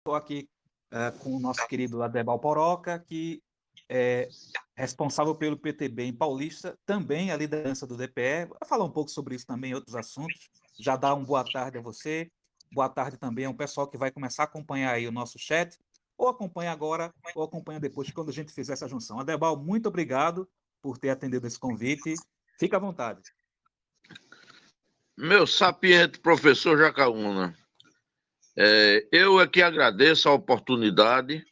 Estou aqui com o nosso querido Adebal Poroca, que é responsável pelo PTB em Paulista, também a liderança do DPE. Vai falar um pouco sobre isso também, outros assuntos. Já dá uma boa tarde a você. Boa tarde também ao pessoal que vai começar a acompanhar aí o nosso chat, ou acompanha agora, ou acompanha depois, quando a gente fizer essa junção. Adebal, muito obrigado por ter atendido esse convite. Fica à vontade. Meu sapiente professor Jacaúna, eu aqui agradeço a oportunidade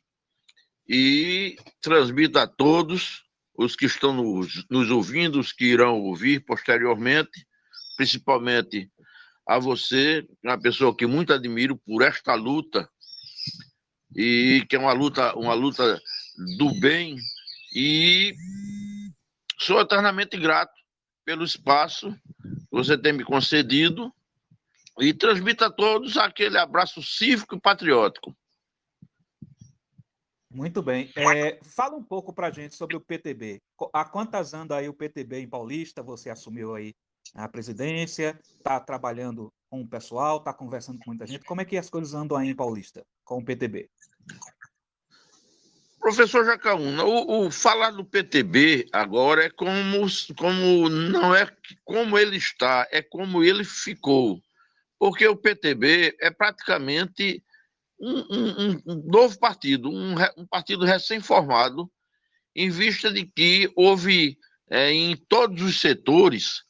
e transmito a todos os que estão nos ouvindo, os que irão ouvir posteriormente, principalmente a você, uma pessoa que muito admiro por esta luta, e que é uma luta do bem, e sou eternamente grato pelo espaço que você tem me concedido e transmito a todos aquele abraço cívico e patriótico. Muito bem. Fala um pouco para a gente sobre o PTB. Há quantas anda aí o PTB em Paulista? Você assumiu aí a presidência, está trabalhando com o pessoal, está conversando com muita gente. Como é que as coisas andam aí em Paulista com o PTB? Professor Jacaúna, o falar do PTB agora é como não é como ele está, é como ele ficou. Porque o PTB é praticamente um novo partido, um partido recém-formado, em vista de que houve em todos os setores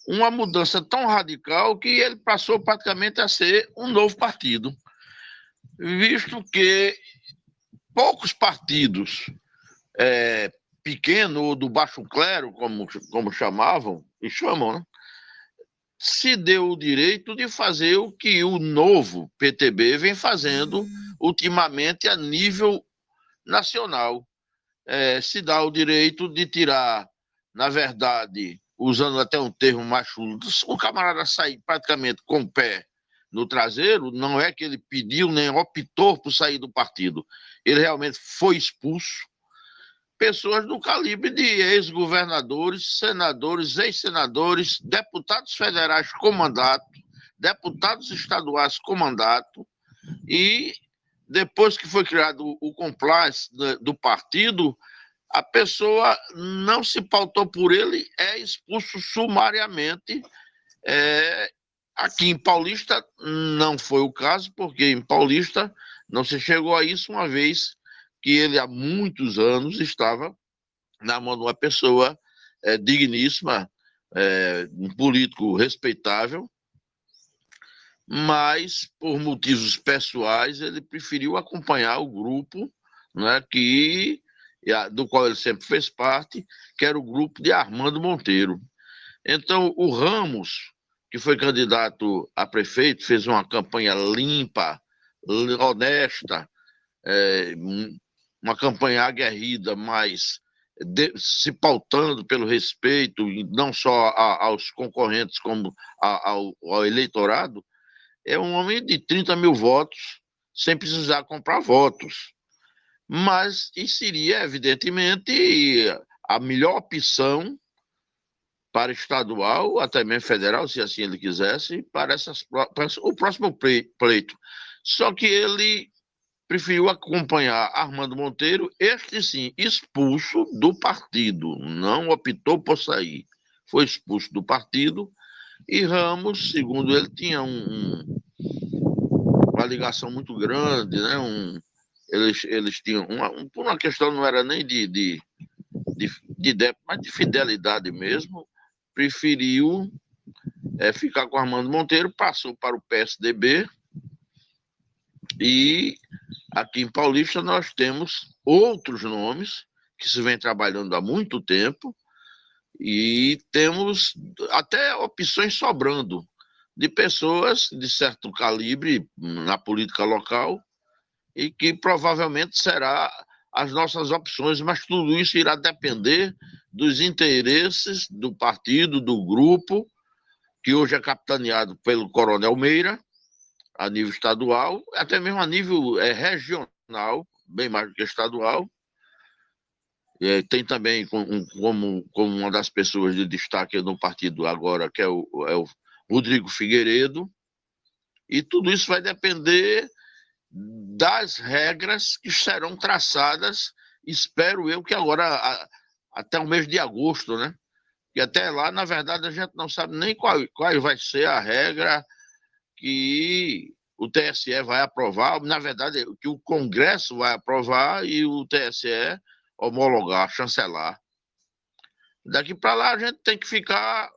uma mudança tão radical que ele passou praticamente a ser um novo partido, visto que poucos partidos pequeno ou do baixo clero, como chamavam e chamam, né, se deu o direito de fazer o que o novo PTB vem fazendo ultimamente a nível nacional. Se dá o direito de tirar, na verdade, usando até um termo mais chulo, o camarada sair praticamente com o pé no traseiro, não é que ele pediu nem optou por sair do partido, ele realmente foi expulso. Pessoas do calibre de ex-governadores, senadores, ex-senadores, deputados federais com mandato, deputados estaduais com mandato, e depois que foi criado o compliance do partido, a pessoa não se pautou por ele, é expulso sumariamente. Aqui em Paulista não foi o caso, porque em Paulista não se chegou a isso, uma vez que ele há muitos anos estava na mão de uma pessoa digníssima, um político respeitável, mas por motivos pessoais ele preferiu acompanhar o grupo, né, do qual ele sempre fez parte, que era o grupo de Armando Monteiro. Então, o Ramos, que foi candidato a prefeito, fez uma campanha limpa, honesta, uma campanha aguerrida, mas se pautando pelo respeito, não só aos concorrentes, como ao eleitorado. É um homem de 30 mil votos, sem precisar comprar votos. Mas e seria, evidentemente, a melhor opção para estadual, até mesmo federal, se assim ele quisesse, para o próximo pleito. Só que ele preferiu acompanhar Armando Monteiro, este sim, expulso do partido, não optou por sair, foi expulso do partido, e Ramos, segundo ele, tinha uma ligação muito grande, né? Eles tinham por uma questão, não era nem mas de fidelidade mesmo, preferiu ficar com Armando Monteiro, passou para o PSDB, e aqui em Paulista nós temos outros nomes que se vem trabalhando há muito tempo, e temos até opções sobrando de pessoas de certo calibre na política local, e que provavelmente será as nossas opções, mas tudo isso irá depender dos interesses do partido, do grupo, que hoje é capitaneado pelo Coronel Meira, a nível estadual, até mesmo a nível regional, bem mais do que estadual. Tem também como uma das pessoas de destaque no partido agora, que é o Rodrigo Figueiredo, e tudo isso vai depender das regras que serão traçadas, espero eu que agora, até o mês de agosto, né? E até lá, na verdade, a gente não sabe nem qual vai ser a regra que o TSE vai aprovar, na verdade, que o Congresso vai aprovar e o TSE homologar, chancelar. Daqui para lá, a gente tem que ficar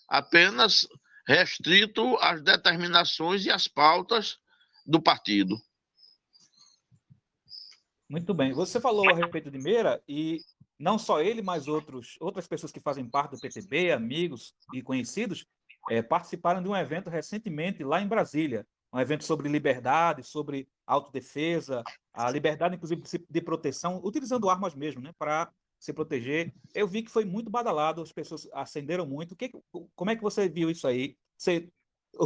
apenas restrito às determinações e às pautas do partido. Muito bem. Você falou a respeito de Meira e não só ele, mas outras pessoas que fazem parte do PTB, amigos e conhecidos, participaram de um evento recentemente lá em Brasília, um evento sobre liberdade, sobre autodefesa, a liberdade, inclusive, de proteção, utilizando armas mesmo, né, para se proteger. Eu vi que foi muito badalado, as pessoas acenderam muito. Como é que você viu isso aí? Você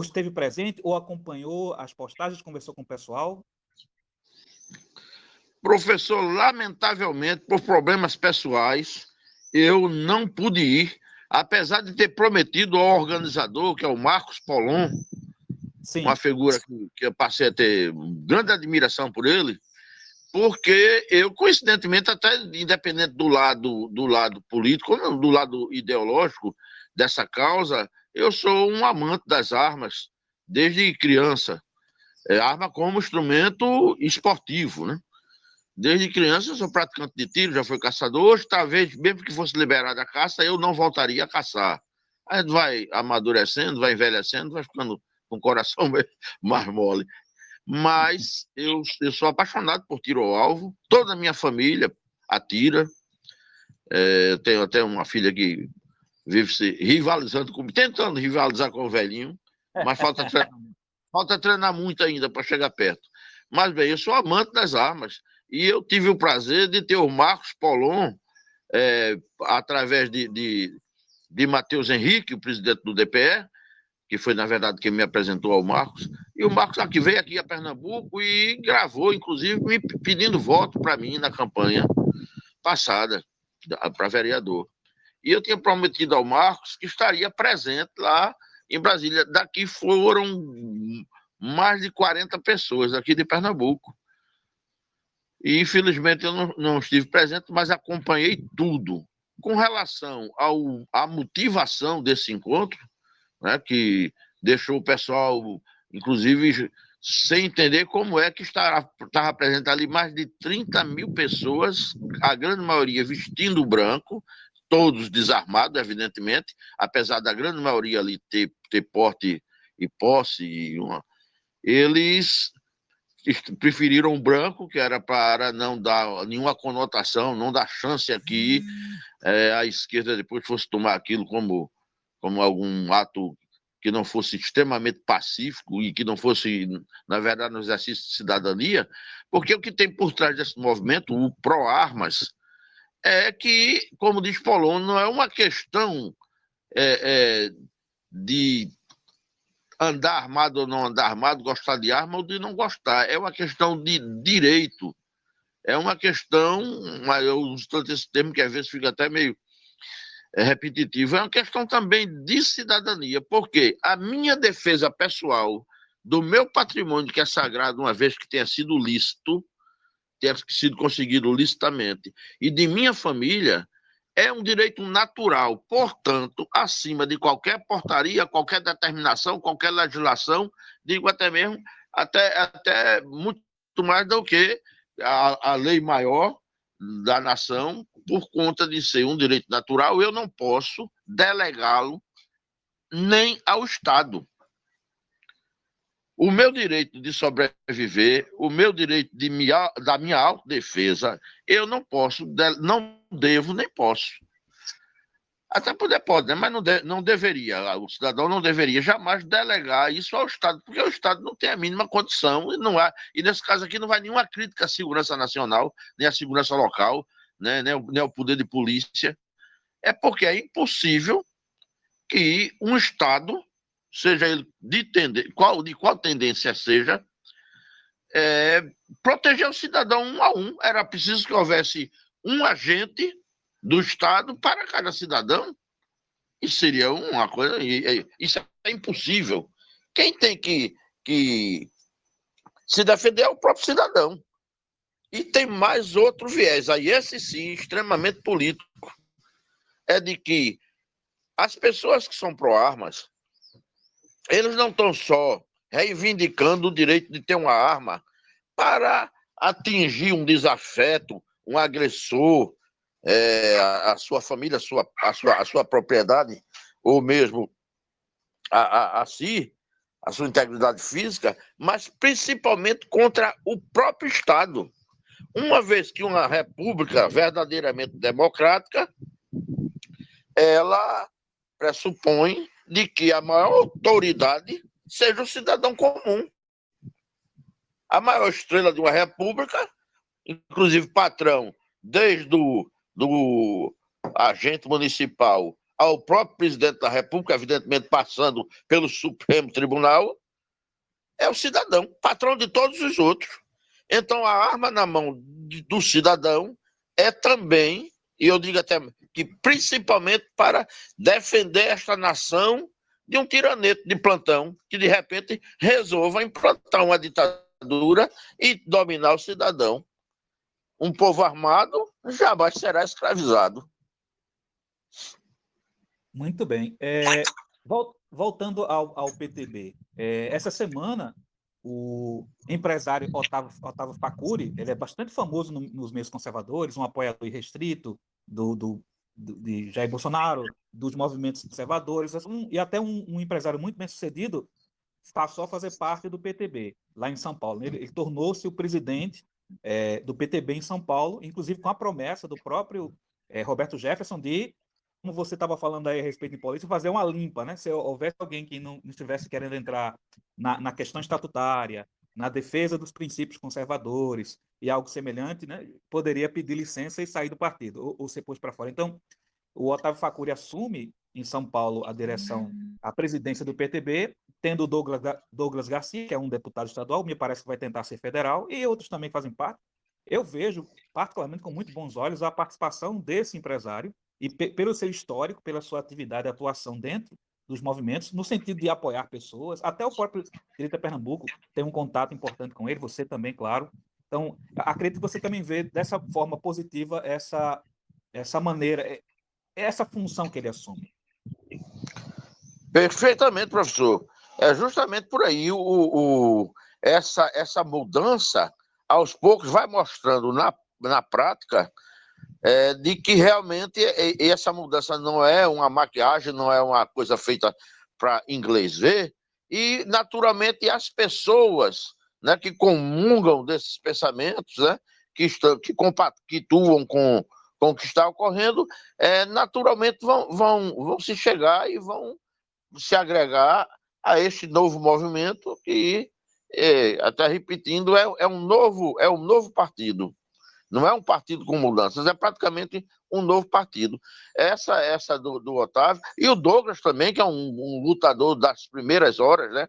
esteve presente ou acompanhou as postagens, conversou com o pessoal? Professor, lamentavelmente, por problemas pessoais, eu não pude ir, apesar de ter prometido ao organizador, que é o Marcos Polon, uma Sim. figura que eu passei a ter grande admiração por ele, porque eu, coincidentemente, até independente do lado político, do lado ideológico dessa causa, eu sou um amante das armas, desde criança. Arma como instrumento esportivo, né? Desde criança eu sou praticante de tiro, já fui caçador. Hoje, talvez, mesmo que fosse liberada a caça, eu não voltaria a caçar. A gente vai amadurecendo, vai envelhecendo, vai ficando com o coração mais mole. Mas eu sou apaixonado por tiro ao alvo. Toda a minha família atira. Eu tenho até uma filha que vive se rivalizando comigo, tentando rivalizar com o velhinho, mas falta treinar muito ainda para chegar perto. Mas, bem, eu sou amante das armas. E eu tive o prazer de ter o Marcos Polon, através de Matheus Henrique, o presidente do DPE, que foi, na verdade, quem me apresentou ao Marcos. E o Marcos aqui veio aqui a Pernambuco e gravou, inclusive, me pedindo voto para mim na campanha passada, para vereador. E eu tinha prometido ao Marcos que estaria presente lá em Brasília. Daqui foram mais de 40 pessoas aqui de Pernambuco. E, infelizmente, eu não estive presente, mas acompanhei tudo. Com relação à motivação desse encontro, né, que deixou o pessoal, inclusive, sem entender como é que estava presente ali mais de 30 mil pessoas, a grande maioria vestindo branco, todos desarmados, evidentemente, apesar da grande maioria ali ter porte e posse, eles preferiram o branco, que era para não dar nenhuma conotação, não dar chance aqui a esquerda depois fosse tomar aquilo como algum ato que não fosse extremamente pacífico e que não fosse, na verdade, um exercício de cidadania, porque o que tem por trás desse movimento, o pró-armas, é que, como diz Polon, não é uma questão de andar armado ou não andar armado, gostar de arma ou de não gostar, é uma questão de direito, é uma questão, eu uso tanto esse termo que às vezes fica até meio repetitivo, é uma questão também de cidadania, porque a minha defesa pessoal do meu patrimônio, que é sagrado, uma vez que tenha sido lícito, tenha sido conseguido licitamente, e de minha família, é um direito natural, portanto, acima de qualquer portaria, qualquer determinação, qualquer legislação, digo até mesmo, até muito mais do que a lei maior da nação, por conta de ser um direito natural, eu não posso delegá-lo nem ao Estado. O meu direito de sobreviver, o meu direito da minha autodefesa, eu não posso, não devo nem posso. Até poder pode, né? Mas não deveria, o cidadão não deveria jamais delegar isso ao Estado, porque o Estado não tem a mínima condição, e nesse caso aqui não vai nenhuma crítica à segurança nacional, nem à segurança local, né? Nem ao poder de polícia, é porque é impossível que um Estado, seja ele de qual tendência seja, proteger o cidadão um a um. Era preciso que houvesse um agente do Estado para cada cidadão. Isso seria uma coisa. Isso é impossível. Quem tem que se defender é o próprio cidadão. E tem mais outro viés, aí esse sim, extremamente político, é de que as pessoas que são pró-armas, eles não estão só reivindicando o direito de ter uma arma para atingir um desafeto, um agressor, a sua família, a sua propriedade, ou mesmo a si, a sua integridade física, mas principalmente contra o próprio Estado. Uma vez que uma república verdadeiramente democrática, ela pressupõe de que a maior autoridade seja o cidadão comum. A maior estrela de uma república, inclusive patrão, desde do agente municipal ao próprio presidente da república, evidentemente passando pelo Supremo Tribunal, é o cidadão, patrão de todos os outros. Então, a arma na mão do cidadão é também, e eu digo até que principalmente para defender esta nação de um tiraneto de plantão que, de repente, resolva implantar uma ditadura e dominar o cidadão. Um povo armado jamais será escravizado. Muito bem. Voltando ao PTB, essa semana o empresário Otávio Facuri, ele é bastante famoso nos meios conservadores, um apoiador irrestrito de Jair Bolsonaro, dos movimentos conservadores, e até um empresário muito bem-sucedido, passou a fazer parte do PTB, lá em São Paulo. Ele tornou-se o presidente do PTB em São Paulo, inclusive com a promessa do próprio Roberto Jefferson de, como você estava falando aí a respeito de política, fazer uma limpa, né? Se houvesse alguém que não estivesse querendo entrar na questão estatutária, na defesa dos princípios conservadores e algo semelhante, né? Poderia pedir licença e sair do partido, ou ser posto para fora. Então, o Otávio Facuri assume em São Paulo a presidência do PTB, tendo o Douglas Garcia, que é um deputado estadual, me parece que vai tentar ser federal, e outros também fazem parte. Eu vejo, particularmente, com muito bons olhos, a participação desse empresário, e pelo seu histórico, pela sua atividade e atuação dentro dos movimentos, no sentido de apoiar pessoas, até o próprio Direita Pernambuco tem um contato importante com ele, você também, claro. Então, acredito que você também vê dessa forma positiva essa maneira, essa função que ele assume. Perfeitamente, professor. É justamente por aí. Essa mudança, aos poucos, vai mostrando na prática de que realmente essa mudança não é uma maquiagem, não é uma coisa feita para inglês ver, e, naturalmente, as pessoas, né, que comungam desses pensamentos, né, que compactuam com o que está ocorrendo, naturalmente vão se chegar e vão se agregar a este novo movimento que, até repetindo, é um novo partido. Não é um partido com mudanças, é praticamente um novo partido. Essa do Otávio, e o Douglas também, que é um lutador das primeiras horas, né?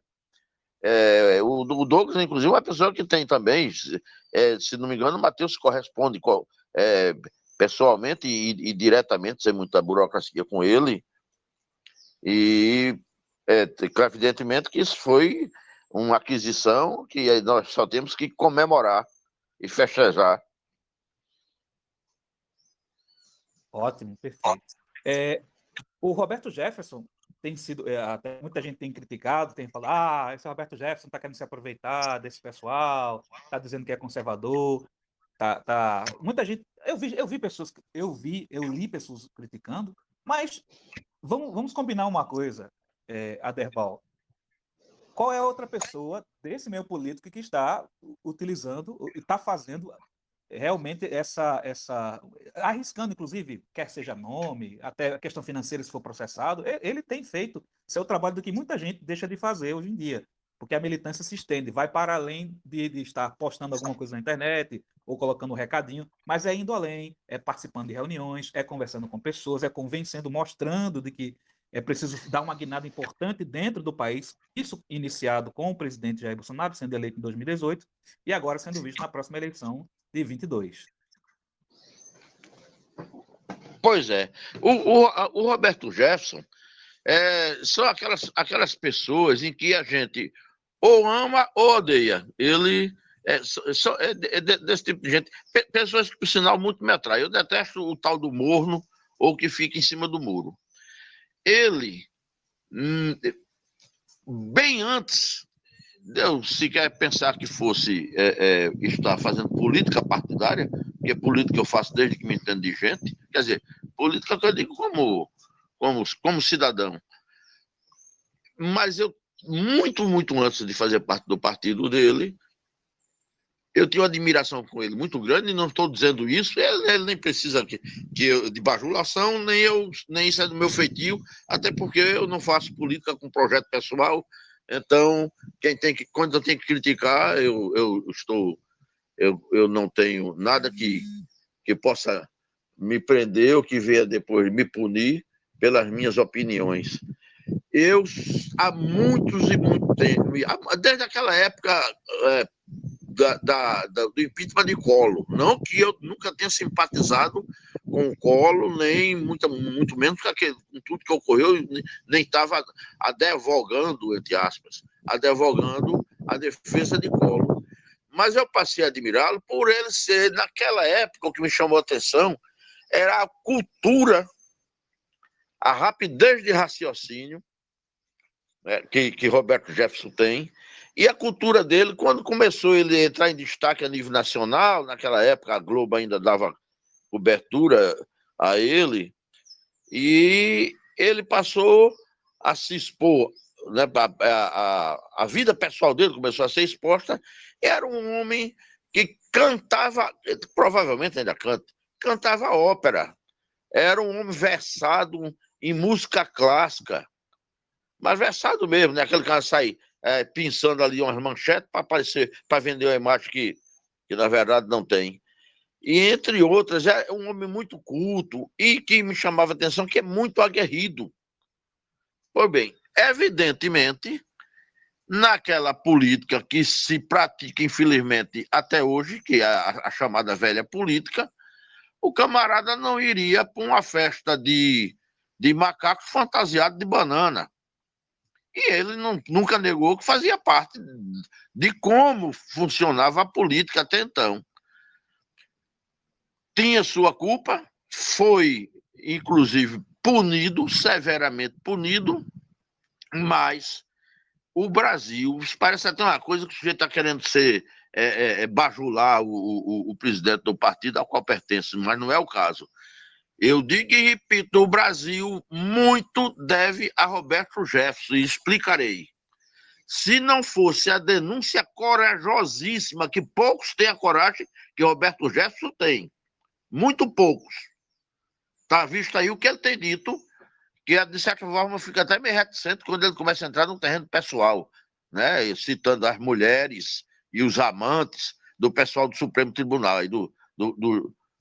O Douglas, inclusive, é uma pessoa que tem também, se não me engano, o Matheus corresponde pessoalmente e diretamente, sem muita burocracia com ele, e evidentemente que isso foi uma aquisição que nós só temos que comemorar e festejar. Ótimo, perfeito. O Roberto Jefferson tem sido, até muita gente tem criticado, tem falado, esse Roberto Jefferson está querendo se aproveitar desse pessoal, está dizendo que é conservador, muita gente, eu li pessoas criticando, mas vamos combinar uma coisa, Aderbal. Qual é a outra pessoa desse meio político que está utilizando, está fazendo realmente arriscando, inclusive, quer seja nome, até a questão financeira, se for processado, ele tem feito seu trabalho do que muita gente deixa de fazer hoje em dia, porque a militância se estende, vai para além de estar postando alguma coisa na internet ou colocando um recadinho, mas é indo além, é participando de reuniões, é conversando com pessoas, é convencendo, mostrando de que é preciso dar uma guinada importante dentro do país, isso iniciado com o presidente Jair Bolsonaro, sendo eleito em 2018, e agora sendo visto na próxima eleição de 22. Pois é. O Roberto Jefferson são aquelas pessoas em que a gente ou ama ou odeia. Ele desse tipo de gente. Pessoas que, por sinal, muito me atraem. Eu detesto o tal do morno ou que fica em cima do muro. Ele, bem antes de eu sequer pensar que fosse estar fazendo política partidária, porque política eu faço desde que me entendo de gente, quer dizer, política que eu digo como cidadão. Mas eu, muito antes de fazer parte do partido dele, eu tenho uma admiração com ele muito grande, e não estou dizendo isso, ele nem precisa de bajulação, nem isso é do meu feitio, até porque eu não faço política com projeto pessoal, então, quando eu tenho que criticar, eu não tenho nada que possa me prender ou que venha depois me punir pelas minhas opiniões. Eu, há muitos e muito tempo, desde aquela época do impeachment de Collor. Não que eu nunca tenha simpatizado com o Collor, nem muito menos com tudo que ocorreu, nem estava advogando, entre aspas, advogando a defesa de Collor. Mas eu passei a admirá-lo por ele ser, naquela época, o que me chamou a atenção era a cultura, a rapidez de raciocínio, né, que Roberto Jefferson tem, e a cultura dele, quando começou ele a entrar em destaque a nível nacional, naquela época a Globo ainda dava cobertura a ele, e ele passou a se expor, né, a vida pessoal dele começou a ser exposta. Era um homem que cantava, provavelmente ainda cantava ópera, era um homem versado em música clássica, mas versado mesmo, né? Aquele cara sai pensando ali umas manchetes para aparecer, para vender uma imagem que na verdade não tem. E entre outras, é um homem muito culto e que me chamava a atenção que é muito aguerrido. Pois bem, evidentemente, naquela política que se pratica, infelizmente, até hoje, que é a chamada velha política, o camarada não iria para uma festa de macacos fantasiados de banana. E ele nunca negou que fazia parte de como funcionava a política até então. Tinha sua culpa, foi, inclusive, punido, severamente punido, mas o Brasil, parece até uma coisa que o sujeito está querendo bajular o presidente do partido ao qual pertence, mas não é o caso. Eu digo e repito, o Brasil muito deve a Roberto Jefferson, e explicarei. Se não fosse a denúncia corajosíssima, que poucos têm a coragem que Roberto Jefferson tem, muito poucos. Está visto aí o que ele tem dito, que de certa forma fica até meio reticente quando ele começa a entrar no terreno pessoal, né? Citando as mulheres e os amantes do pessoal do Supremo Tribunal, e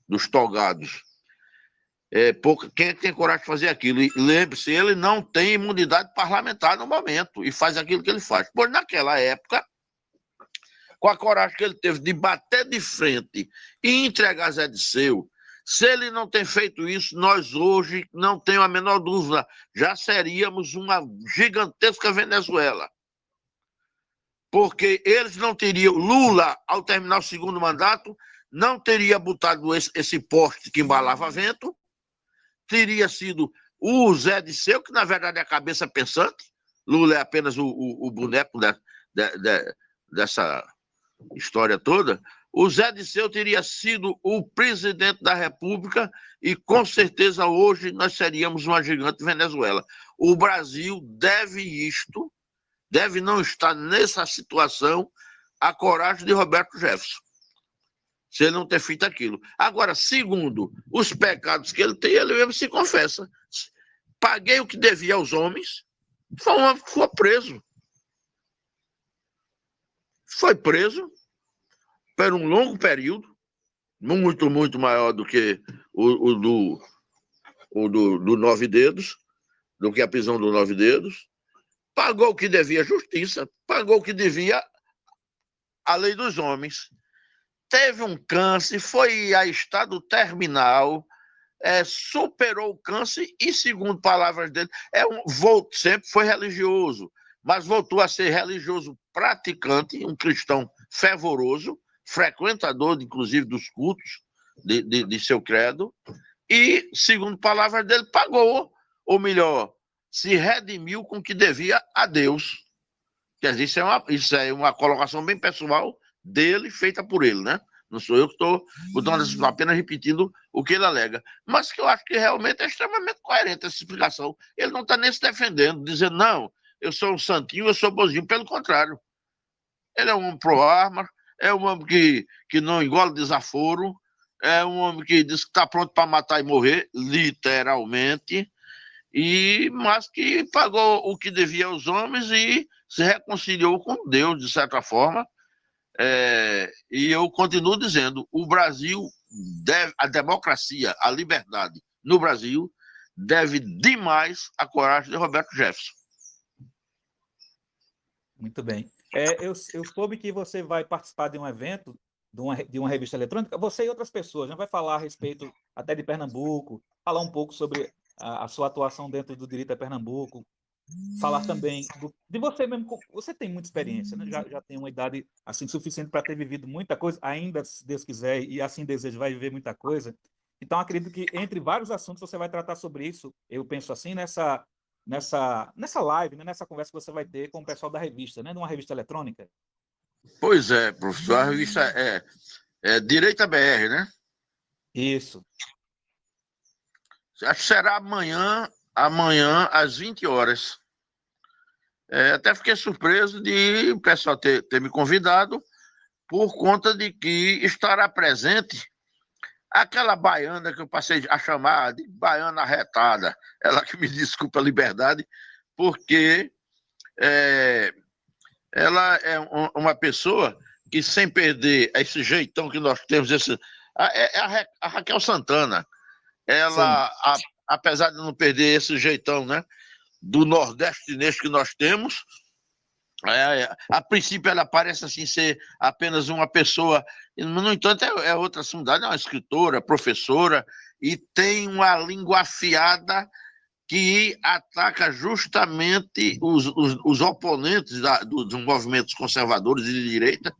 dos togados. Quem é que tem coragem de fazer aquilo? E lembre-se, ele não tem imunidade parlamentar no momento e faz aquilo que ele faz. Pois naquela época, com a coragem que ele teve de bater de frente e entregar Zé Disseu, se ele não tem feito isso, nós hoje, não tenho a menor dúvida, já seríamos uma gigantesca Venezuela. Porque eles não teriam, Lula, ao terminar o segundo mandato, não teria botado esse poste que embalava vento, teria sido o Zé Disseu, que na verdade é a cabeça pensante, Lula é apenas o boneco dessa história toda. O Zé Disseu teria sido o presidente da República e com certeza hoje nós seríamos uma gigante Venezuela. O Brasil deve não estar nessa situação a coragem de Roberto Jefferson, se ele não ter feito aquilo. Agora, segundo os pecados que ele tem, ele mesmo se confessa. Paguei o que devia aos homens, foi preso. Foi preso por um longo período, muito maior do que o do Nove Dedos, do que a prisão do Nove Dedos. Pagou o que devia à justiça, pagou o que devia à lei dos homens. Teve um câncer, foi a estado terminal, superou o câncer e, segundo palavras dele, sempre foi religioso. mas voltou a ser religioso praticante, um cristão fervoroso, frequentador, inclusive, dos cultos de seu credo, e, segundo palavras dele, pagou, ou melhor, se redimiu com o que devia a Deus. Quer dizer, isso é uma colocação bem pessoal dele, feita por ele, né? Não sou eu que estou apenas repetindo o que ele alega. Mas que eu acho que realmente é extremamente coerente essa explicação. Ele não está nem se defendendo, dizendo, não, eu sou um santinho, eu sou bonzinho. Pelo contrário, ele é um homem pro-arma, é um homem que não engole desaforo, é um homem que diz que está pronto para matar e morrer, literalmente, mas que pagou o que devia aos homens e se reconciliou com Deus, de certa forma. E eu continuo dizendo, o Brasil deve, a democracia, a liberdade no Brasil deve demais à coragem de Roberto Jefferson. Muito bem. Eu soube que você vai participar de um evento, de uma revista eletrônica, você e outras pessoas, né? Vai falar a respeito até de Pernambuco, falar um pouco sobre a sua atuação dentro do direito a Pernambuco, falar também de você mesmo. Você tem muita experiência, né? Já tem uma idade assim suficiente para ter vivido muita coisa, ainda, se Deus quiser, e assim deseja, vai viver muita coisa. Então, acredito que entre vários assuntos você vai tratar sobre isso. Eu penso assim, nessa live, né? Nessa conversa que você vai ter com o pessoal da revista, né? De uma revista eletrônica. Pois é, professor, a revista é Direita BR, né? Isso. Acho que será amanhã às 20 horas. Até fiquei surpreso de o pessoal ter me convidado, por conta de que estará presente aquela baiana que eu passei a chamar de baiana arretada. Ela que me desculpa a liberdade, porque ela é uma pessoa que, sem perder esse jeitão que nós temos, a Raquel Santana. Sim. Ela, apesar de não perder esse jeitão, né, do nordestinês que nós temos, a princípio ela parece assim ser apenas uma pessoa, no entanto é outra cidade, é uma escritora, professora, e tem uma língua afiada que ataca justamente os oponentes dos movimentos conservadores e de direita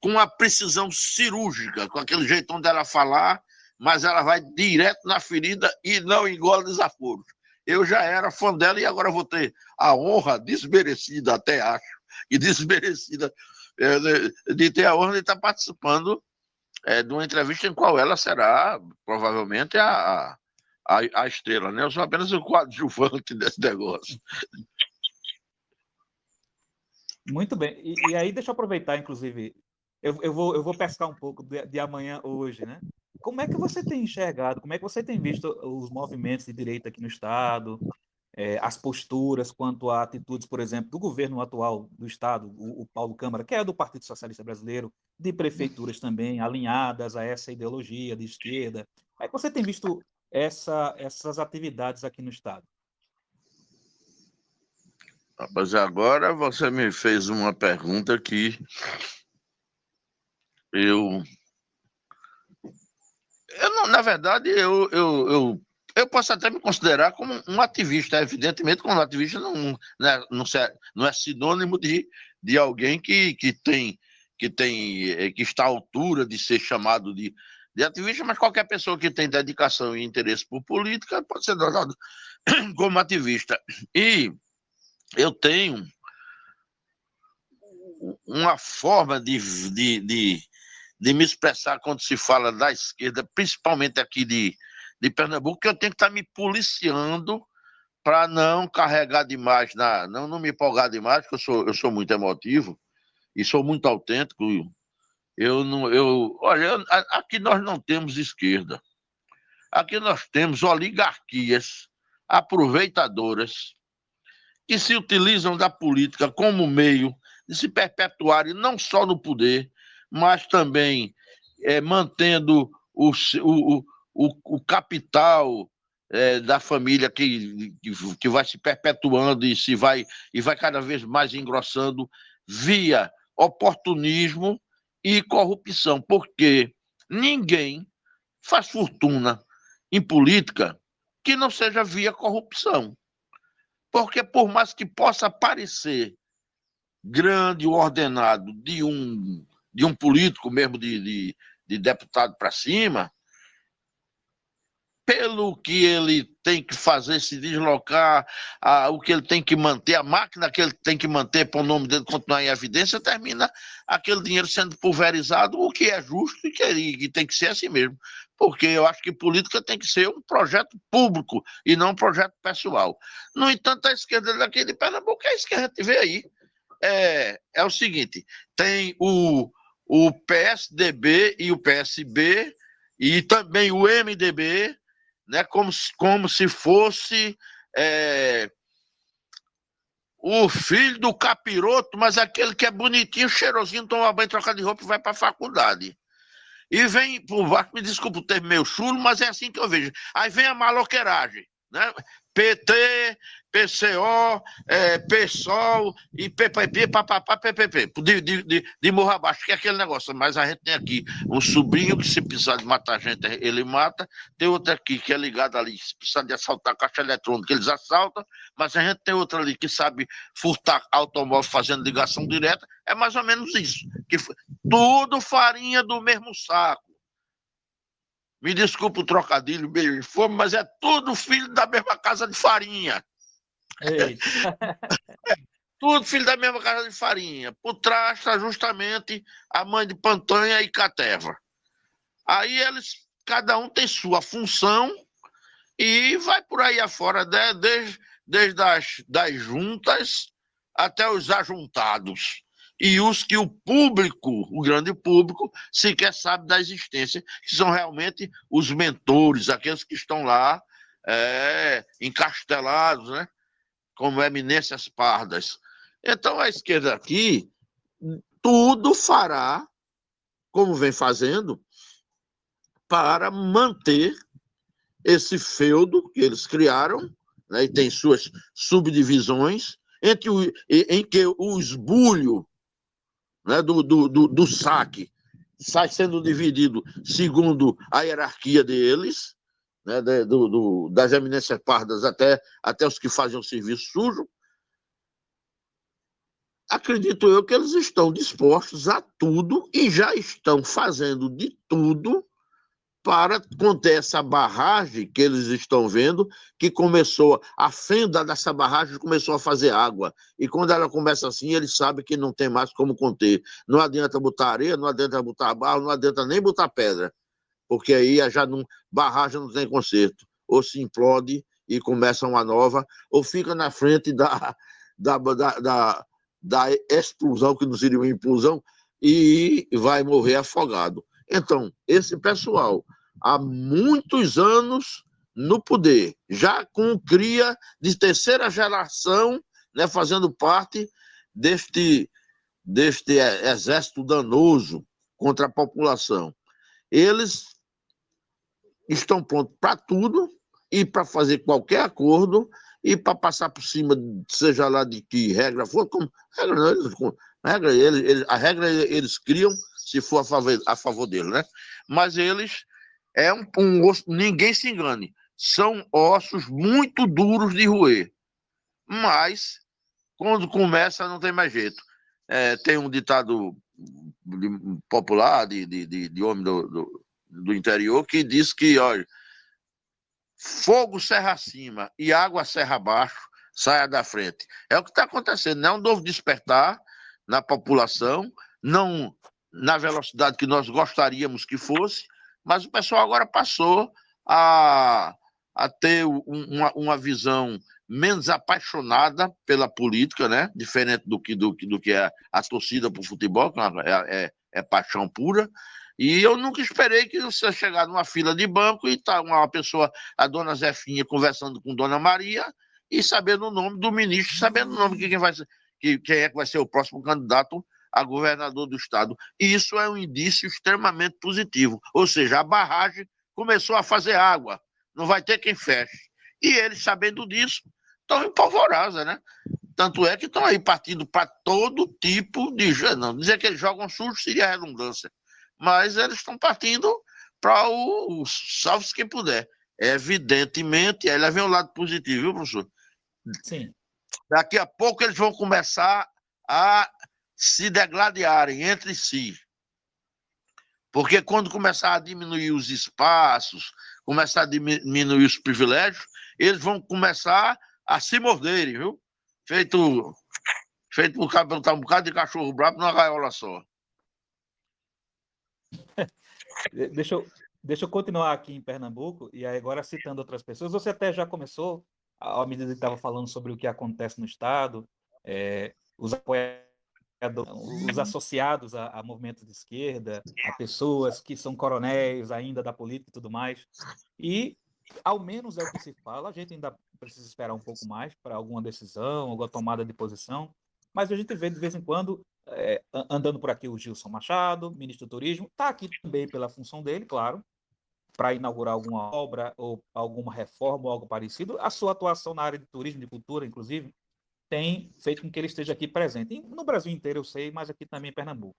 com uma precisão cirúrgica, com aquele jeitão dela falar, mas ela vai direto na ferida e não engole desaforos. Eu já era fã dela e agora vou ter a honra desmerecida, até acho, e desmerecida, de ter a honra de estar participando de uma entrevista em qual ela será, provavelmente, a estrela, né? Eu sou apenas o coadjuvante desse negócio. Muito bem. E aí, deixa eu aproveitar, inclusive, eu vou pescar um pouco de amanhã hoje, né? Como é que você tem enxergado, como é que você tem visto os movimentos de direita aqui no Estado, as posturas quanto a atitudes, por exemplo, do governo atual do Estado, o Paulo Câmara, que é do Partido Socialista Brasileiro, de prefeituras também alinhadas a essa ideologia de esquerda? Como é que você tem visto essas atividades aqui no Estado? Mas agora você me fez uma pergunta que eu não, na verdade, eu posso até me considerar como um ativista. Evidentemente, como ativista não é sinônimo de alguém que está à altura de ser chamado de ativista, mas qualquer pessoa que tem dedicação e interesse por política pode ser tratado como ativista. E eu tenho uma forma de me expressar quando se fala da esquerda, principalmente aqui de Pernambuco, que eu tenho que estar me policiando para não carregar demais, não me empolgar demais, porque eu sou muito emotivo e sou muito autêntico. Olha, aqui nós não temos esquerda. Aqui nós temos oligarquias aproveitadoras que se utilizam da política como meio de se perpetuarem não só no poder, mas também mantendo o capital da família que vai se perpetuando e vai cada vez mais engrossando via oportunismo e corrupção, porque ninguém faz fortuna em política que não seja via corrupção. Porque por mais que possa parecer grande, ordenado de um político mesmo, de deputado para cima, pelo que ele tem que fazer, se deslocar, o que ele tem que manter, a máquina que ele tem que manter para o nome dele continuar em evidência, termina aquele dinheiro sendo pulverizado, o que é justo e que tem que ser assim mesmo. Porque eu acho que política tem que ser um projeto público e não um projeto pessoal. No entanto, a esquerda daqui de Pernambuco é isso que a gente vê aí. É o seguinte, tem o PSDB e o PSB e também o MDB, né, como se fosse o filho do capiroto, mas aquele que é bonitinho, cheirosinho, toma banho, troca de roupa e vai para a faculdade. E vem, por baixo, me desculpa o termo meio chulo, mas é assim que eu vejo. Aí vem a maloqueiragem, né? PT, PCO, PSOL e PPP, papapá, PPP, de morro abaixo, que é aquele negócio. Mas a gente tem aqui um sobrinho que, se precisar de matar gente, ele mata. Tem outro aqui que é ligado ali, se precisar de assaltar a caixa eletrônica, eles assaltam. Mas a gente tem outro ali que sabe furtar automóvel fazendo ligação direta. É mais ou menos isso. Tudo farinha do mesmo saco. Me desculpa o trocadilho meio infame, mas é tudo filho da mesma casa de farinha. Tudo filho da mesma casa de farinha. Por trás está justamente a mãe de Pantanha e Cateva. Aí cada um tem sua função e vai por aí afora, desde das juntas até os ajuntados. E os que o público, o grande público, sequer sabe da existência, que são realmente os mentores, aqueles que estão lá encastelados, né, como eminências pardas. Então, a esquerda aqui tudo fará, como vem fazendo, para manter esse feudo que eles criaram, né, e tem suas subdivisões, em que o esbulho, né, do saque sai sendo dividido segundo a hierarquia deles, né, das eminências pardas até os que fazem o serviço sujo. Acredito eu que eles estão dispostos a tudo e já estão fazendo de tudo para conter essa barragem que eles estão vendo, que começou, a fenda dessa barragem começou a fazer água. E quando ela começa assim, eles sabem que não tem mais como conter. Não adianta botar areia, não adianta botar barro, não adianta nem botar pedra, porque aí já não, barragem não tem conserto. Ou se implode e começa uma nova, ou fica na frente da explosão, que não seria uma implosão, e vai morrer afogado. Então, esse pessoal, há muitos anos no poder, já com cria de terceira geração, né, fazendo parte deste exército danoso contra a população. Eles estão prontos para tudo e para fazer qualquer acordo e para passar por cima, seja lá de que regra for, como regra não, a regra eles criam se for a favor deles, né? Mas eles um osso, ninguém se engane, são ossos muito duros de roer, mas quando começa não tem mais jeito. Tem um ditado popular de homem do interior que diz que, olha, fogo serra acima e água serra abaixo, saia da frente. É o que está acontecendo, não é um novo despertar na população, não na velocidade que nós gostaríamos que fosse, mas o pessoal agora passou a ter uma visão menos apaixonada pela política, né? Diferente do que é a torcida para o futebol, que é paixão pura. E eu nunca esperei que você chegar numa fila de banco e tá uma pessoa, a dona Zefinha, conversando com dona Maria e sabendo o nome do ministro, sabendo o nome de quem é que vai ser o próximo candidato a governador do estado. E isso é um indício extremamente positivo. Ou seja, a barragem começou a fazer água, não vai ter quem feche. E eles, sabendo disso, estão em polvorosa, né? Tanto é que estão aí partindo para todo tipo de... Não, dizer que eles jogam sujo seria redundância, mas eles estão partindo para o salve-se quem puder. Evidentemente, aí lá vem o lado positivo, viu, professor? Sim. Daqui a pouco eles vão começar a se degladiarem entre si. Porque quando começar a diminuir os espaços, começar a diminuir os privilégios, eles vão começar a se morderem, viu? Feito por botar um bocado de cachorro brabo numa gaiola só. Deixa eu continuar aqui em Pernambuco, e aí agora citando outras pessoas. Você até já começou, à medida que estava falando sobre o que acontece no Estado, os apoiadores, os associados a movimentos de esquerda, a pessoas que são coronéis ainda da política e tudo mais. E, ao menos é o que se fala, a gente ainda precisa esperar um pouco mais para alguma decisão, alguma tomada de posição, mas a gente vê de vez em quando, andando por aqui, o Gilson Machado, ministro do Turismo, está aqui também pela função dele, claro, para inaugurar alguma obra ou alguma reforma ou algo parecido. A sua atuação na área de turismo, de cultura, inclusive, tem feito com que ele esteja aqui presente. No Brasil inteiro eu sei, mas aqui também em Pernambuco.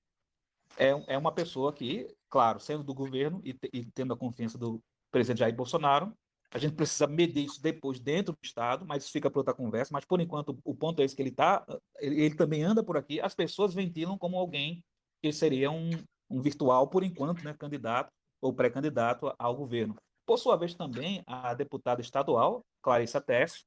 É uma pessoa que, claro, sendo do governo e tendo a confiança do presidente Jair Bolsonaro, a gente precisa medir isso depois dentro do Estado, mas isso fica para outra conversa. Mas, por enquanto, o ponto é esse que ele também anda por aqui, as pessoas ventilam como alguém que seria um virtual, por enquanto, né, candidato ou pré-candidato ao governo. Por sua vez, também, a deputada estadual, Clarissa Tess,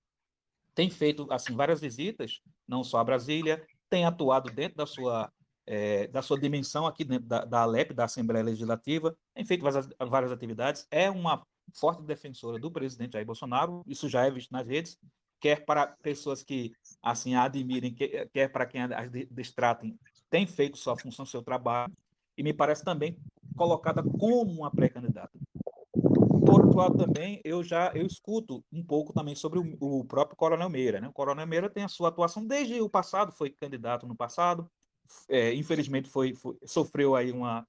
tem feito assim várias visitas, não só a Brasília, tem atuado dentro da sua dimensão aqui dentro da ALEP, da Assembleia Legislativa, tem feito várias atividades, é uma forte defensora do presidente Jair Bolsonaro, isso já é visto nas redes, quer para pessoas que assim a admirem, quer para quem a destratem, tem feito sua função, seu trabalho, e me parece também colocada como uma pré-candidata. Por outro lado, também, eu escuto um pouco também sobre o próprio Coronel Meira, né? O Coronel Meira tem a sua atuação desde o passado, foi candidato no passado, infelizmente sofreu aí uma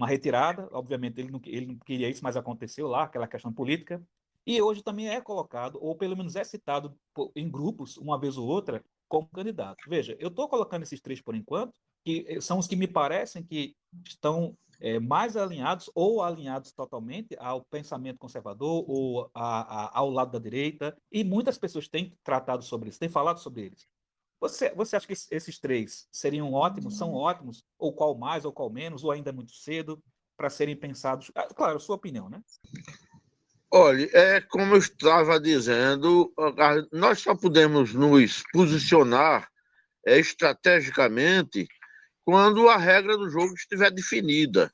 retirada, obviamente ele não queria isso, mas aconteceu lá, aquela questão política, e hoje também é colocado, ou pelo menos é citado em grupos, uma vez ou outra, como candidato. Veja, eu estou colocando esses três por enquanto, que são os que me parecem que estão mais alinhados ou alinhados totalmente ao pensamento conservador ou ao lado da direita, e muitas pessoas têm tratado sobre isso, têm falado sobre eles. Você acha que esses três seriam ótimos, são ótimos, ou qual mais, ou qual menos, ou ainda é muito cedo para serem pensados? Claro, sua opinião, né? Olha, é como eu estava dizendo, nós só podemos nos posicionar estrategicamente quando a regra do jogo estiver definida.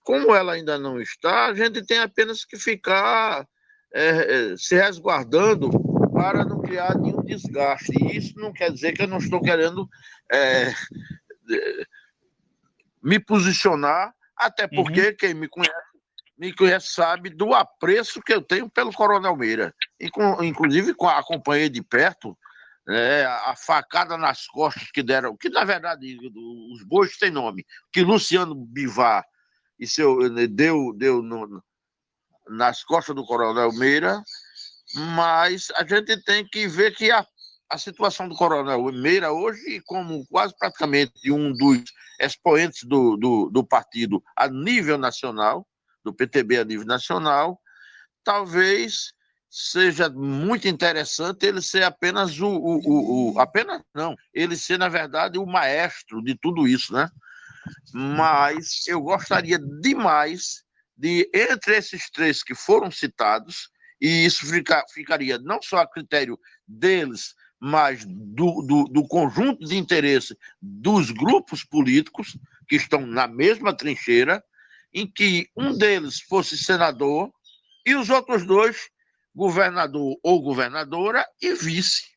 Como ela ainda não está, a gente tem apenas que ficar se resguardando para não criar nenhum desgaste. E isso não quer dizer que eu não estou querendo me posicionar, até porque quem me conhece sabe do apreço que eu tenho pelo Coronel Meira. Inclusive, acompanhei de perto a facada nas costas que deram, que na verdade os bois têm nome, que Luciano Bivar deu nas costas do Coronel Meira, mas a gente tem que ver que a situação do Coronel Meira hoje, como quase praticamente um dos expoentes do partido a nível nacional, do PTB a nível nacional, talvez seja muito interessante ele ser apenas apenas não, ele ser, na verdade, o maestro de tudo isso, né? Mas eu gostaria demais de, entre esses três que foram citados, e isso ficaria não só a critério deles, mas do conjunto de interesse dos grupos políticos que estão na mesma trincheira, em que um deles fosse senador e os outros dois, governador ou governadora e vice.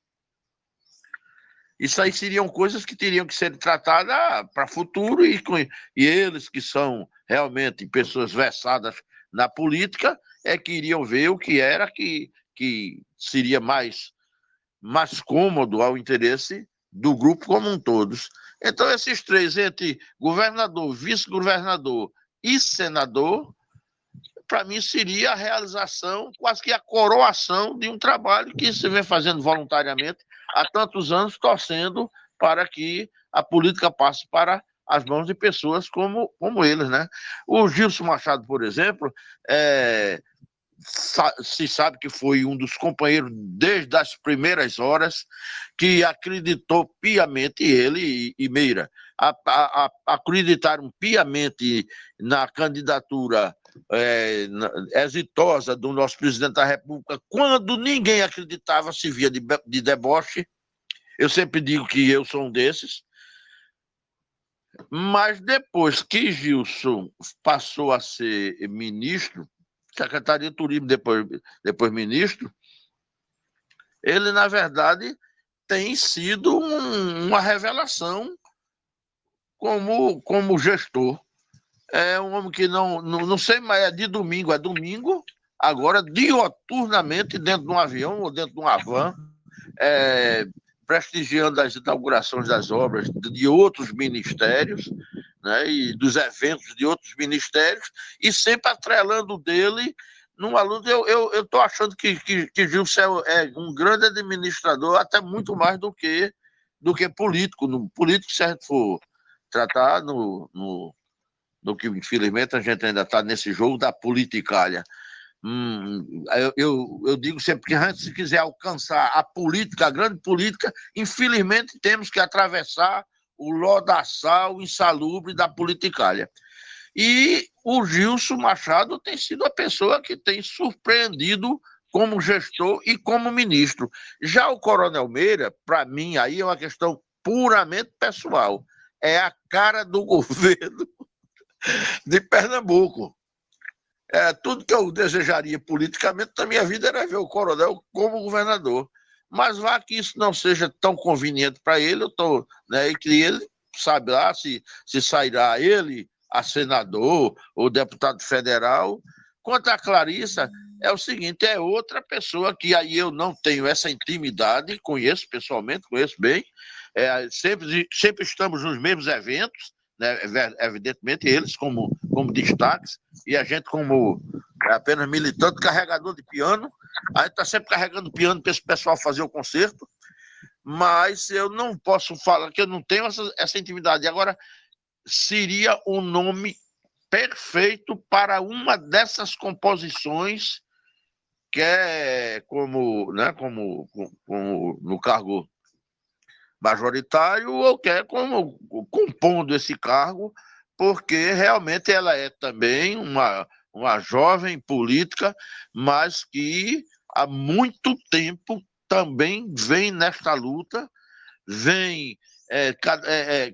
Isso aí seriam coisas que teriam que ser tratadas para o futuro e eles que são realmente pessoas versadas na política que iriam ver o que era que seria mais cômodo ao interesse do grupo como um todos. Então, esses três, entre governador, vice-governador e senador, para mim seria a realização, quase que a coroação de um trabalho que se vem fazendo voluntariamente há tantos anos, torcendo para que a política passe para as mãos de pessoas como eles, né? O Gilson Machado, por exemplo, se sabe que foi um dos companheiros desde as primeiras horas, que acreditou piamente, ele e Meira, acreditaram piamente na candidatura exitosa do nosso presidente da República, quando ninguém acreditava, se via de deboche. Eu sempre digo que eu sou um desses. Mas depois que Gilson passou a ser ministro, secretário de Turismo, depois ministro, ele, na verdade, tem sido uma revelação como gestor. É um homem que não sei, mas é domingo, agora dioturnamente dentro de um avião ou dentro de uma van, prestigiando as inaugurações das obras de outros ministérios, né, e dos eventos de outros ministérios, e sempre atrelando dele numa luta. Eu estou achando que Gilson é um grande administrador, até muito mais do que político. No político, se a gente for tratar no que, infelizmente, a gente ainda está nesse jogo da politicalha. Eu digo sempre que a gente, se quiser alcançar a política, a grande política, infelizmente temos que atravessar o lodaçal insalubre da politicalha. E o Gilson Machado tem sido a pessoa que tem surpreendido como gestor e como ministro. Já o Coronel Meira, para mim, aí é uma questão puramente pessoal. É a cara do governo de Pernambuco. Tudo que eu desejaria politicamente na minha vida era ver o Coronel como governador. Mas vá que isso não seja tão conveniente para ele, e que ele sabe lá se sairá ele a senador ou deputado federal. Quanto a Clarissa, é o seguinte, é outra pessoa que aí eu não tenho essa intimidade, conheço pessoalmente, conheço bem, sempre estamos nos mesmos eventos, né, evidentemente eles como destaques, e a gente como apenas militante, carregador de piano. A gente está sempre carregando piano para esse pessoal fazer o concerto, mas eu não posso falar que eu não tenho essa intimidade. Agora, seria um nome perfeito para uma dessas composições, que é como no cargo majoritário, ou quer como compondo esse cargo, porque realmente ela é também uma jovem política, mas que há muito tempo também vem nesta luta, vem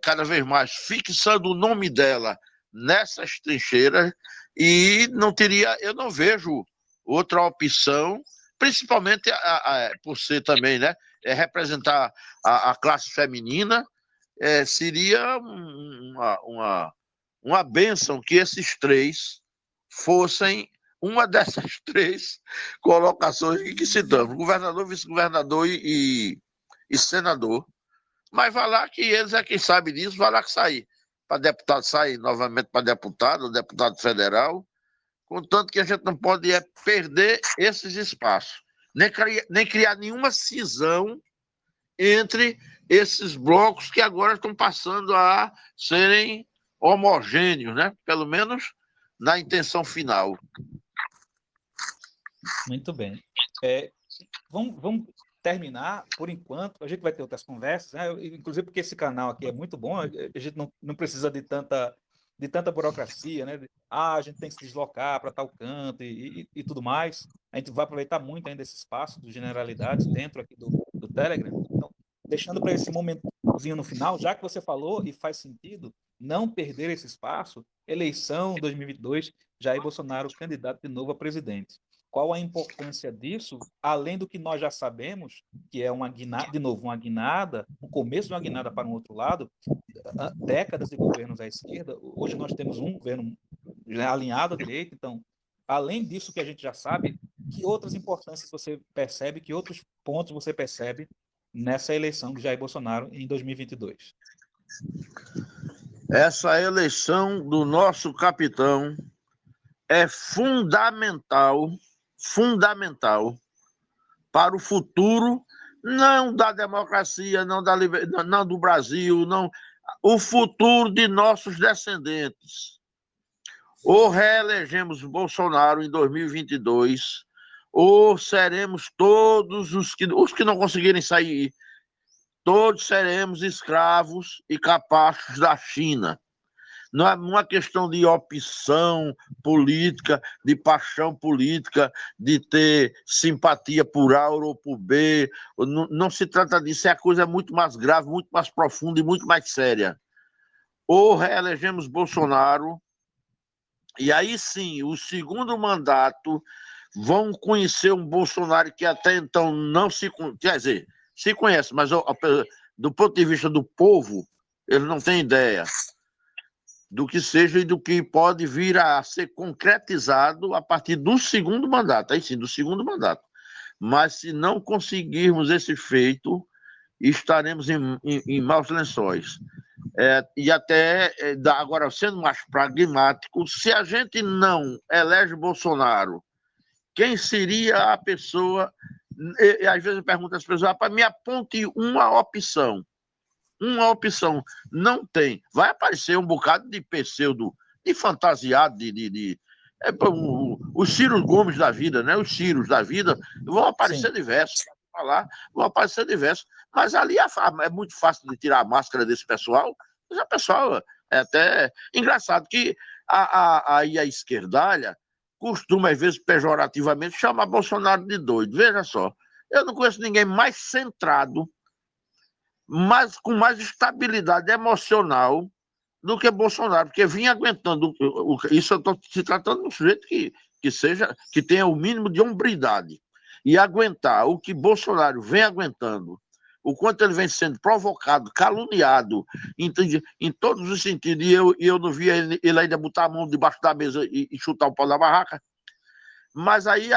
cada vez mais fixando o nome dela nessas trincheiras, e eu não vejo outra opção, principalmente por ser também, né, representar a classe feminina. Seria uma bênção que esses três fossem uma dessas três colocações que citamos: governador, vice-governador e senador. Mas vai lá que eles é quem sabe disso, vai lá que sair. Para deputado, sair novamente para deputado federal, contanto que a gente não pode perder esses espaços, nem criar nenhuma cisão entre esses blocos que agora estão passando a serem homogêneos, né? Pelo menos na intenção final. Muito bem. Vamos terminar, por enquanto. A gente vai ter outras conversas, né? Inclusive porque esse canal aqui é muito bom, a gente não precisa de tanta burocracia, né? A gente tem que se deslocar para tal canto e tudo mais. A gente vai aproveitar muito ainda esse espaço de generalidades dentro aqui do Telegram. Então, deixando para esse momentozinho no final, já que você falou e faz sentido não perder esse espaço, eleição 2022, Jair Bolsonaro candidato de novo a presidente. Qual a importância disso, além do que nós já sabemos, que é uma guinada, o começo de uma guinada para um outro lado, décadas de governos à esquerda. Hoje nós temos um governo alinhado à direita. Então, além disso que a gente já sabe, que outras importâncias você percebe, que outros pontos você percebe nessa eleição de Jair Bolsonaro em 2022? Essa eleição do nosso capitão é fundamental para o futuro, não da democracia, não do Brasil, não, o futuro de nossos descendentes. Ou reelegemos Bolsonaro em 2022, ou seremos todos os que não conseguirem sair, todos seremos escravos e capachos da China. Não é uma questão de opção política, de paixão política, de ter simpatia por A ou por B. Não se trata disso, é a coisa muito mais grave, muito mais profunda e muito mais séria. Ou reelegemos Bolsonaro, e aí sim, o segundo mandato, vão conhecer um Bolsonaro que até então não se... Quer dizer, se conhece, mas do ponto de vista do povo, ele não tem ideia do que seja e do que pode vir a ser concretizado a partir do segundo mandato, aí sim, do segundo mandato. Mas se não conseguirmos esse feito, estaremos em maus lençóis. E até, agora, sendo mais pragmático, se a gente não elege Bolsonaro, quem seria a pessoa... E às vezes eu pergunto às pessoas, me aponte uma opção. Uma opção. Não tem. Vai aparecer um bocado de pseudo, de fantasiado, os Ciro Gomes da vida, né? Os Ciros da vida vão aparecer diversos. Vão aparecer diversos. Mas ali é muito fácil de tirar a máscara desse pessoal. Mas o pessoal é até engraçado que a esquerdalha costuma, às vezes, pejorativamente, chamar Bolsonaro de doido. Veja só, eu não conheço ninguém mais centrado, mas com mais estabilidade emocional do que Bolsonaro, porque vinha aguentando. Isso eu estou se tratando de um sujeito que tenha o mínimo de hombridade. E aguentar o que Bolsonaro vem aguentando, o quanto ele vem sendo provocado, caluniado, em todos os sentidos, e eu não via ele ainda botar a mão debaixo da mesa e chutar o pau da barraca. Mas aí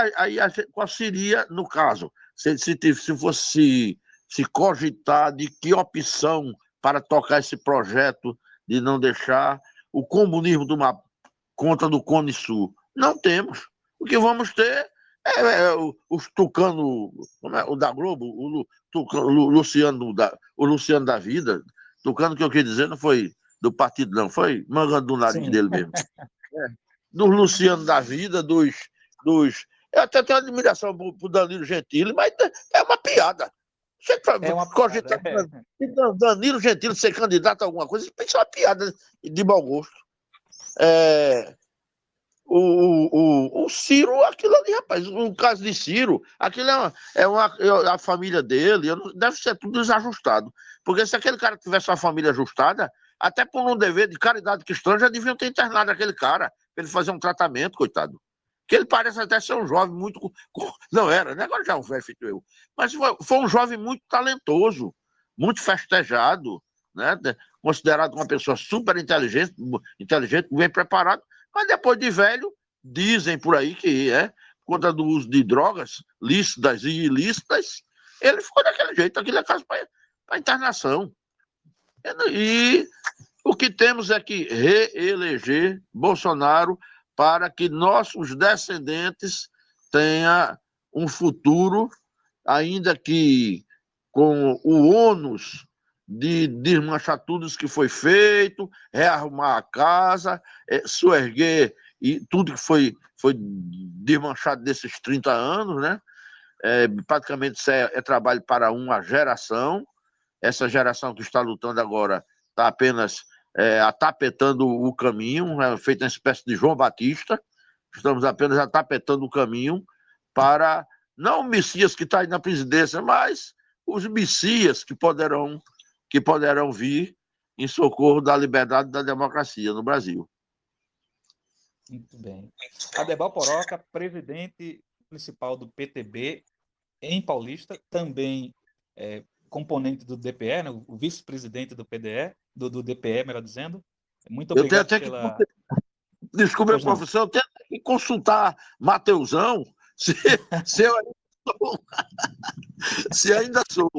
qual seria, no caso, se fosse se cogitar de que opção para tocar esse projeto de não deixar o comunismo tomar conta do Cone Sul? Não temos. O que vamos ter os tucano, o da Globo, o Luciano da Vida. Tucano, que eu quis dizer, não foi do partido, não, foi mangando do nariz dele mesmo. Dos Luciano da Vida, eu até tenho admiração por Danilo Gentili, mas é uma piada. Você cogita Danilo Gentili ser candidato a alguma coisa, isso é uma piada de mau gosto. O Ciro, aquilo ali, rapaz, o caso de Ciro, aquilo a família dele, deve ser tudo desajustado. Porque se aquele cara tivesse uma família ajustada, até por um dever de caridade cristã, já deviam ter internado aquele cara, para ele fazer um tratamento, coitado. Que ele parece até ser um jovem muito... Não era, né? Agora já é um velho feito eu. Mas foi um jovem muito talentoso, muito festejado, né? Considerado uma pessoa super inteligente, bem preparado, mas depois de velho, dizem por aí que por conta do uso de drogas lícitas e ilícitas, ele ficou daquele jeito, aquilo é caso para internação. E o que temos é que reeleger Bolsonaro para que nossos descendentes tenham um futuro, ainda que com o ônus de desmanchar tudo isso que foi feito, rearrumar a casa, soerguer e tudo que foi desmanchado desses 30 anos, né? Praticamente isso é trabalho para uma geração. Essa geração que está lutando agora está apenas atapetando o caminho, feito uma espécie de João Batista. Estamos apenas atapetando o caminho para, não o Messias que está aí na presidência, mas os Messias que poderão vir em socorro da liberdade e da democracia no Brasil. Muito bem. Adherbal Poroca, presidente municipal do PTB em Paulista, também componente do DPE, né, o vice-presidente do PDE, do DPE, melhor dizendo. Muito obrigado pela... Desculpe a profissão, eu tenho que consultar Mateusão se eu se ainda sou.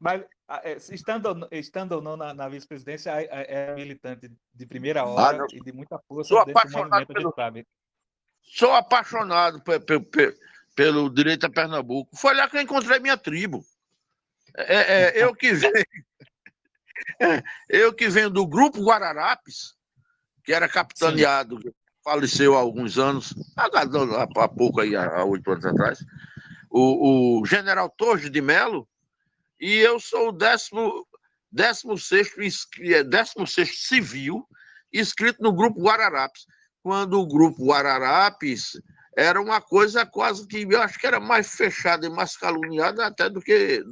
Mas, estando ou não na vice-presidência, é militante de primeira hora e de muita força dentro do movimento, a gente sabe. Sou apaixonado pelo direito a Pernambuco. Foi lá que eu encontrei minha tribo. Eu que venho do Grupo Guararapes, que era capitaneado, faleceu há alguns anos, há pouco, aí, há 8 anos atrás, o general Torres de Melo, e eu sou o 16º civil inscrito no Grupo Guararapes, quando o Grupo Guararapes era uma coisa quase que, eu acho que era mais fechada e mais caluniada até do que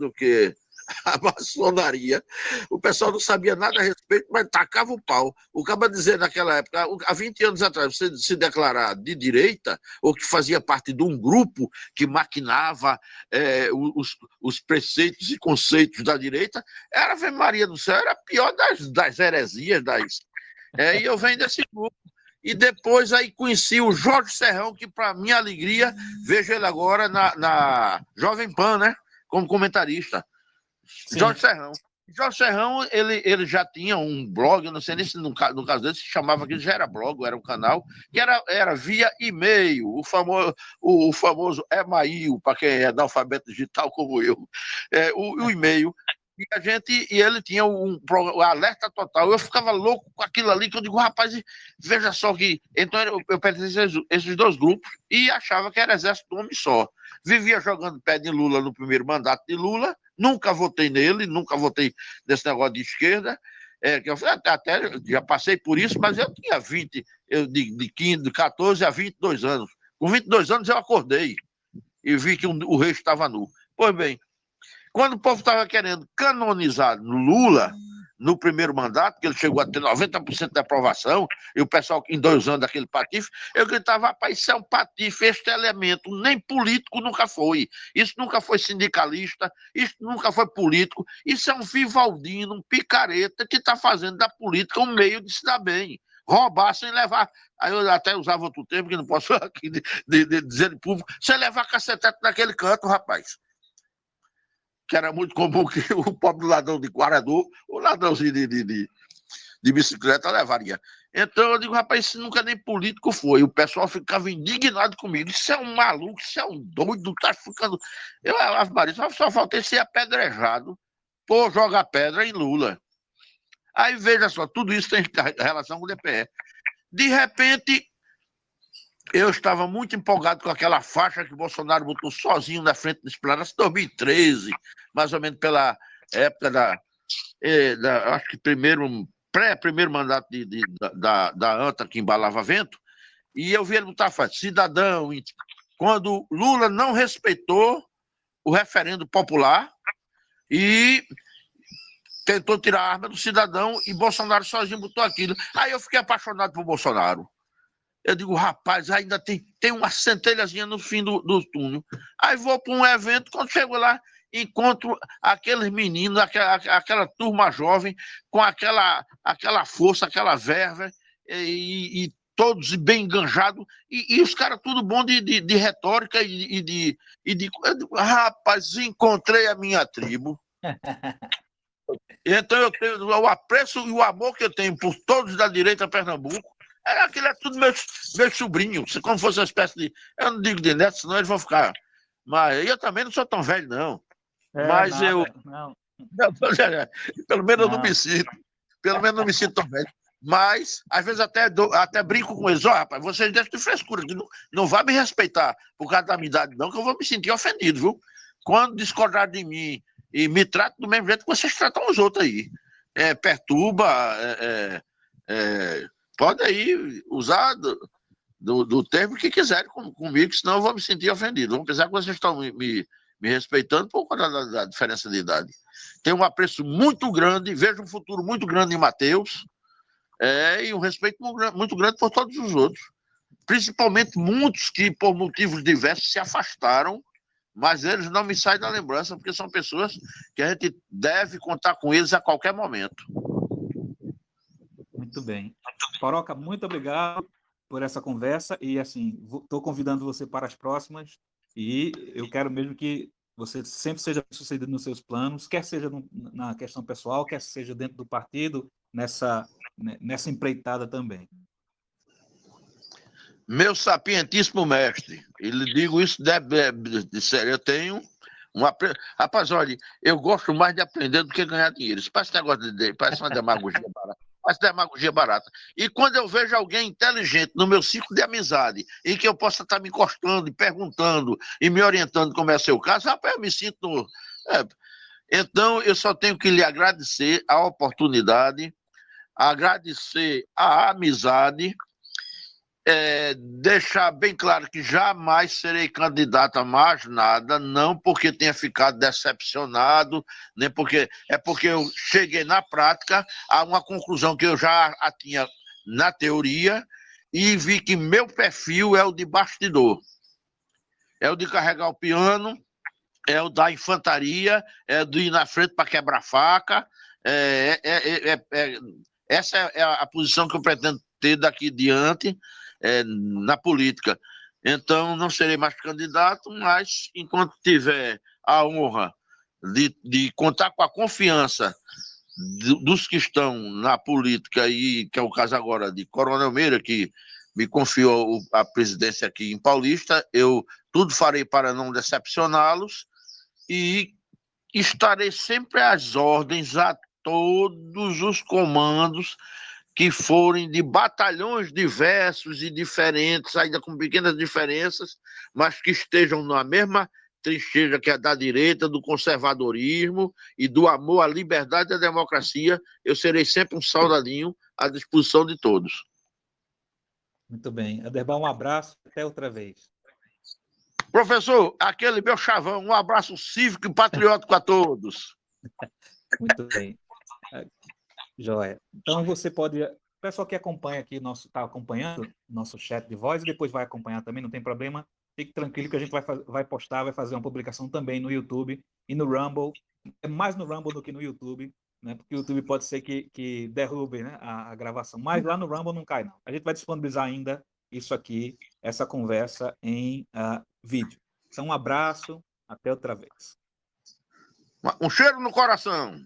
a maçonaria. O pessoal não sabia nada a respeito, mas tacava o pau. O cara dizer naquela época, há 20 anos atrás, você se declarar de direita, ou que fazia parte de um grupo que maquinava os preceitos e conceitos da direita, era Ave Maria do Céu, era a pior das heresias. E eu venho desse grupo. E depois aí conheci o Jorge Serrão, que, para minha alegria, vejo ele agora na Jovem Pan, né? Como comentarista. Sim. Jorge Serrão. Jorge Serrão, ele já tinha um blog, eu não sei nem se no caso dele se chamava, que já era blog, era um canal, que era via e-mail, o famoso e-mail, para quem é analfabeto digital como eu, o e-mail. E ele tinha um alerta total. Eu ficava louco com aquilo ali, que eu digo, rapaz, veja só que. Então eu pertencia a esses dois grupos e achava que era exército de um homem só. Vivia jogando pé de Lula no primeiro mandato de Lula, nunca votei nele, nunca votei nesse negócio de esquerda. Que eu até já passei por isso, mas eu tinha 20, de 14 a 22 anos. Com 22 anos eu acordei e vi que o rei estava nu. Pois bem, quando o povo estava querendo canonizar Lula no primeiro mandato, que ele chegou a ter 90% de aprovação, e o pessoal em 2 anos daquele patife, eu gritava, rapaz, isso é um patife, este elemento, nem político nunca foi. Isso nunca foi sindicalista, isso nunca foi político, isso é um vivaldino, um picareta que está fazendo da política um meio de se dar bem. Roubar sem levar. Aí eu até usava outro termo, que não posso aqui dizer em público, sem levar cacetete naquele canto, rapaz. Que era muito comum que o pobre ladrão de Guarador, o ladrãozinho de bicicleta levaria. Então eu digo, rapaz, isso nunca nem político foi. O pessoal ficava indignado comigo. Isso é um maluco, isso é um doido, tá ficando. Ave Maria, só faltei ser apedrejado por jogar pedra em Lula. Aí veja só, tudo isso tem relação com o DPE. De repente, eu estava muito empolgado com aquela faixa que o Bolsonaro botou sozinho na frente do Esplanada, em 2013, mais ou menos pela época acho que pré-primeiro mandato da ANTA, que embalava vento, e eu vi ele botar a faixa, cidadão, quando Lula não respeitou o referendo popular e tentou tirar a arma do cidadão, e Bolsonaro sozinho botou aquilo. Aí eu fiquei apaixonado por Bolsonaro. Eu digo, rapaz, ainda tem uma centelhazinha no fim do túnel. Aí vou para um evento, quando chego lá, encontro aqueles meninos, aquela turma jovem, com aquela força, aquela verve, e todos bem enganjados, e os caras tudo bom de retórica eu digo, rapaz, encontrei a minha tribo. Então eu tenho o apreço e o amor que eu tenho por todos da direita Pernambuco. Aquilo é tudo meus sobrinhos, como fosse uma espécie de. Eu não digo de neto, senão eles vão ficar. Mas eu também não sou tão velho, não. Mas nada, eu. não. Pelo menos eu não Não. me sinto. Pelo menos não me sinto tão velho. Mas, às vezes, até brinco com eles. Ó, rapaz, vocês deixam de frescura, que não vai me respeitar por causa da minha idade, não, que eu vou me sentir ofendido, viu? Quando discordar de mim e me tratam do mesmo jeito que vocês tratam os outros aí. Perturba, pode aí usar do termo que quiserem comigo, senão eu vou me sentir ofendido. Vão pensar que vocês estão me respeitando por conta da diferença de idade. Tenho um apreço muito grande, vejo um futuro muito grande em Mateus, e um respeito muito grande por todos os outros. Principalmente muitos que, por motivos diversos, se afastaram, mas eles não me saem da lembrança, porque são pessoas que a gente deve contar com eles a qualquer momento. Muito bem. Poroca, muito obrigado por essa conversa e, assim, estou convidando você para as próximas e eu quero mesmo que você sempre seja sucedido nos seus planos, quer seja na questão pessoal, quer seja dentro do partido, nessa empreitada também. Meu sapientíssimo mestre, e lhe digo isso de sério, eu tenho Rapaz, olha, eu gosto mais de aprender do que ganhar dinheiro. Isso parece negócio parece uma demagogia barata. faz demagogia barata. E quando eu vejo alguém inteligente no meu ciclo de amizade, em que eu possa estar me encostando e perguntando e me orientando como é o seu caso, rapaz, eu me sinto... Então, eu só tenho que lhe agradecer a oportunidade, agradecer a amizade, deixar bem claro que jamais serei candidato a mais nada, não porque tenha ficado decepcionado, nem porque eu cheguei na prática a uma conclusão que eu já a tinha na teoria e vi que meu perfil é o de bastidor, é o de carregar o piano, é o da infantaria, é do ir na frente para quebrar faca, essa é a posição que eu pretendo ter daqui diante na política. Então, não serei mais candidato, mas enquanto tiver a honra de contar com a confiança dos que estão na política, e que é o caso agora de Coronel Meira, que me confiou a presidência aqui em Paulista, eu tudo farei para não decepcioná-los e estarei sempre às ordens a todos os comandos que forem de batalhões diversos e diferentes, ainda com pequenas diferenças, mas que estejam na mesma trincheira que é da direita, do conservadorismo e do amor à liberdade e à democracia. Eu serei sempre um soldadinho à disposição de todos. Muito bem. Aderbal, um abraço, até outra vez. Professor, aquele meu chavão, um abraço cívico e patriótico a todos. Muito bem. Joia. Então você pode. O pessoal que acompanha aqui, está acompanhando nosso chat de voz e depois vai acompanhar também, não tem problema. Fique tranquilo que a gente vai postar, vai fazer uma publicação também no YouTube e no Rumble. É mais no Rumble do que no YouTube, né? Porque o YouTube pode ser que derrube, né, a gravação. Mas lá no Rumble não cai, não. A gente vai disponibilizar ainda isso aqui, essa conversa em vídeo. Então, um abraço, até outra vez. Um cheiro no coração.